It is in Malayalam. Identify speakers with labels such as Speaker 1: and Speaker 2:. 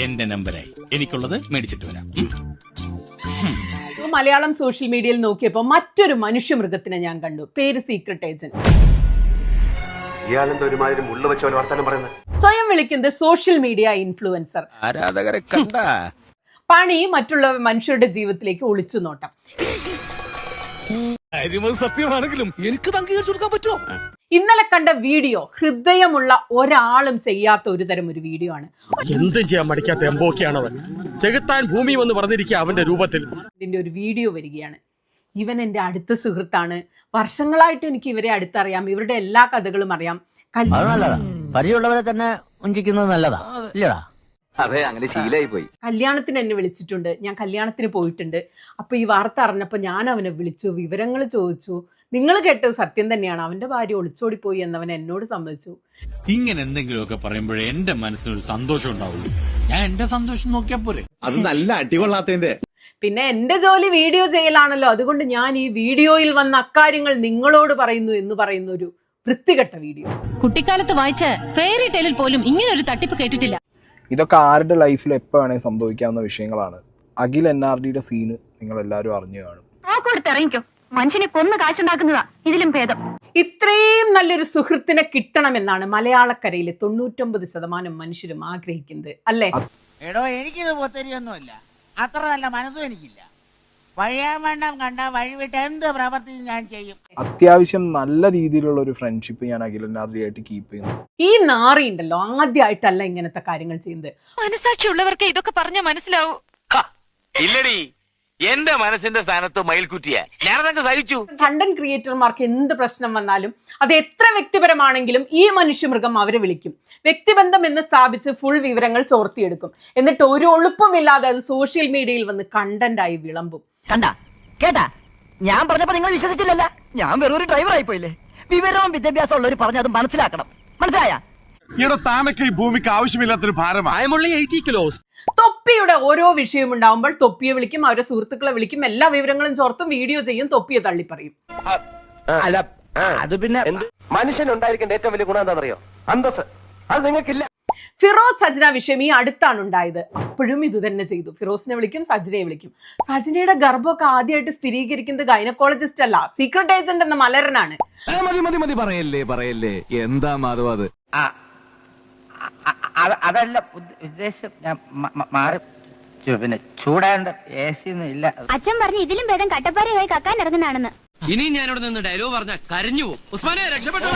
Speaker 1: എന്റെ നമ്പരായി. എനിക്കുള്ളത് മേടിച്ചിട്ട് വരാം.
Speaker 2: മലയാളം സോഷ്യൽ മീഡിയയിൽ നോക്കിയപ്പോൾ മറ്റൊരു മനുഷ്യമൃഗത്തിനെ ഞാൻ കണ്ടു. പേര് സീക്രട്ട് ഏജന്റ്. സ്വയം വിളിക്കുന്നത് സോഷ്യൽ മീഡിയ ഇൻഫ്ലുവൻസർ.
Speaker 1: ആരാധകരെ കണ്ട
Speaker 2: പണി മറ്റുള്ള മനുഷ്യരുടെ ജീവിതത്തിലേക്ക് ഒളിച്ചു നോട്ടം.
Speaker 3: സത്യമാണെങ്കിലും എനിക്ക് അംഗീകരിച്ചു കൊടുക്കാൻ പറ്റുമോ?
Speaker 2: ഇന്നലെ കണ്ട വീഡിയോ ഹൃദയമുള്ള ഒരാളും ചെയ്യാത്ത ഒരു തരം ഒരു വീഡിയോ ആണ്.
Speaker 3: എന്തും ചെയ്യാൻ മടിക്കാത്ത എംബോക്കിയാണവൻ. ചെകുത്താൻ ഭൂമി എന്ന് പറഞ്ഞിരിക്കുക അവന്റെ രൂപത്തിൽ. ഇതിന്റെ
Speaker 2: ഒരു വീഡിയോ വരികയാണ്. ഇവൻ എൻ്റെ അടുത്ത സുഹൃത്താണ്. വർഷങ്ങളായിട്ട് എനിക്ക് ഇവരെ അടുത്തറിയാം. ഇവരുടെ എല്ലാ കഥകളും അറിയാം.
Speaker 4: പരിചയമുള്ളവരെ തന്നെ വഞ്ചിക്കുന്നത് നല്ലതാ ഇല്ലടാ?
Speaker 5: അതെ, അങ്ങനെ ശീലമായി പോയി.
Speaker 2: കല്യാണത്തിന് എന്നെ വിളിച്ചിട്ടുണ്ട്. ഞാൻ കല്യാണത്തിന് പോയിട്ടുണ്ട്. അപ്പൊ ഈ വാർത്ത അറിഞ്ഞപ്പോ ഞാൻ അവനെ വിളിച്ചു, വിവരങ്ങൾ ചോദിച്ചു. നിങ്ങൾ കേട്ടത് സത്യം തന്നെയാണ്. അവന്റെ ഭാര്യ ഒളിച്ചോടിപ്പോയി എന്നവൻ എന്നോട് സമ്മതിച്ചു.
Speaker 1: ഇങ്ങനെ എന്തെങ്കിലുമൊക്കെ പറയുമ്പോഴേ എന്റെ മനസ്സിനൊരു സന്തോഷം ഉണ്ടാവുള്ളൂ. ഞാൻ എന്റെ സന്തോഷം നോക്കിയാ പോരെ.
Speaker 6: അത് നല്ല അടികൊള്ളാത്തതിന്റെ.
Speaker 2: പിന്നെ എന്റെ ജോലി വീഡിയോ ചെയ്യലാണല്ലോ. അതുകൊണ്ട് ഞാൻ ഈ വീഡിയോയിൽ വന്ന അക്കാര്യങ്ങൾ നിങ്ങളോട് പറയുന്നു എന്ന് പറയുന്ന ഒരു വൃത്തികെട്ട വീഡിയോ.
Speaker 7: കുട്ടിക്കാലത്ത് വായിച്ച ഫെയറി ടെയിലിൽ പോലും ഇങ്ങനെ ഒരു തട്ടിപ്പ് കേട്ടിട്ടില്ല.
Speaker 8: ഇതൊക്കെ ആരുടെ ലൈഫിൽ എപ്പോൾ വേണേൽ സംഭവിക്കാവുന്ന വിഷയങ്ങളാണ്. അഖിൽ NRDയുടെ സീന് നിങ്ങൾ എല്ലാവരും അറിഞ്ഞു കാണും.
Speaker 9: മനുഷ്യനെ കൊന്ന് കാശുണ്ടാക്കുന്നതാ ഇതിലും ഭേദം.
Speaker 2: ഇത്രയും നല്ലൊരു സുഹൃത്തിനെ കിട്ടണമെന്നാണ് മലയാളക്കരയിലെ 99% മനുഷ്യരും ആഗ്രഹിക്കുന്നത്, അല്ലേ?
Speaker 10: എടോ, എനിക്കിത് പൊത്തരിയൊന്നുമല്ല. അത്ര നല്ല മനസ്സും എനിക്കില്ല. വഴിയാൻ വേണ്ട കണ്ട വഴിവിട്ട് എന്ത് പ്രവർത്തി ഞാൻ ചെയ്യും.
Speaker 8: അത്യാവശ്യം നല്ല രീതിയിലുള്ള ഒരു ഫ്രണ്ട്ഷിപ്പ് ഞാൻ അഖിൽ NRD ആയിട്ട് കീപ്പ് ചെയ്യുന്നു.
Speaker 2: ഈ നാറി ഉണ്ടല്ലോ, ആദ്യമായിട്ടല്ല ഇങ്ങനത്തെ കാര്യങ്ങൾ ചെയ്യുന്നത്.
Speaker 7: മനസാക്ഷിയുള്ളവർക്ക് ഇതൊക്കെ പറഞ്ഞാൽ മനസ്സിലാവൂ.
Speaker 5: ഇല്ലടി, എന്റെ മനസ്സിന്റെ സ്ഥാനത്ത് മയിൽക്കുറ്റിയാ ഞാനതൊക്കെ സഹിച്ചു.
Speaker 2: കണ്ടന്റ് ക്രിയേറ്റർമാർക്ക് എന്ത് പ്രശ്നം വന്നാലും അത് എത്ര വ്യക്തിപരമാണെങ്കിലും ഈ മനുഷ്യമൃഗം അവരെ വിളിക്കും. വ്യക്തിബന്ധം എന്ന് സ്ഥാപിച്ച് ഫുൾ വിവരങ്ങൾ ചോർത്തിയെടുക്കും. എന്നിട്ട് ഒരു ഒളുപ്പമില്ലാതെ അത് സോഷ്യൽ മീഡിയയിൽ വന്ന് കണ്ടന്റായി വിളമ്പും.
Speaker 4: കണ്ടാ കേട്ടാ, ഞാൻ പറഞ്ഞപ്പോ നിങ്ങൾ വിശ്വസിച്ചില്ലല്ല. ഞാൻ വെറും ഒരു ഡ്രൈവർ ആയിപ്പോയില്ലേ? വിവരവും വിദ്യാഭ്യാസം ഉള്ളവർ പറഞ്ഞത് മനസ്സിലാക്കണം. മനസ്സിലായ?
Speaker 6: ഇവിടെ താനൊക്കെ ഈ ഭൂമിക്ക് ആവശ്യമില്ലാത്തൊരു ഭാരമാണ്.
Speaker 3: 80 kilos.
Speaker 2: തൊപ്പിയുടെ ഓരോ വിഷയം ഉണ്ടാവുമ്പോൾ തൊപ്പിയെ വിളിക്കും, അവരുടെ സുഹൃത്തുക്കളെ വിളിക്കും, എല്ലാ വിവരങ്ങളും ചോർത്തും വീഡിയോ ചെയ്യും, തൊപ്പിയെ തള്ളിപ്പറയും.
Speaker 5: അല്ല, അത് പിന്നെ മനുഷ്യനുണ്ടായിരിക്കേണ്ട ഏറ്റവും വലിയ ഗുണം എന്താണെന്നറിയോ? അന്തസ്. അത് നിങ്ങൾക്കില്ല.
Speaker 2: ഫിറോസ് സജ്ന വിഷയം ഈ അടുത്താണ് ഉണ്ടായത്. അപ്പോഴും ഇത് തന്നെ ചെയ്തു. ഫിറോസിനെ വിളിക്കും, സജ്നയെ വിളിക്കും. സജ്നയുടെ ഗർഭമൊക്കെ ആദ്യമായിട്ട് സ്ഥിരീകരിക്കുന്നത് ഗൈനക്കോളജിസ്റ്റ് അല്ല, സീക്രട്ട് ഏജന്റ് എന്ന മലരനാണ്.
Speaker 5: മതി പറയല്ലേ എന്താ മാധവ അത്? അതല്ല ഉദ്ദേശം. ഞാൻ മാറി പിന്നെ ചൂടാണ്ട് AC ഒന്നും ഇല്ല.
Speaker 9: അച്ഛൻ പറഞ്ഞു ഇതിലും ഭേദം കട്ടപ്പാറയായി കക്കാൻ ഇറങ്ങുന്നതാണെന്ന്.
Speaker 3: ഇനി ഞാനിവിടെ നിന്ന് ഡയലോഗ് പറഞ്ഞ കരഞ്ഞു പോകും. ഉസ്മാനെ രക്ഷപ്പെട്ടോ.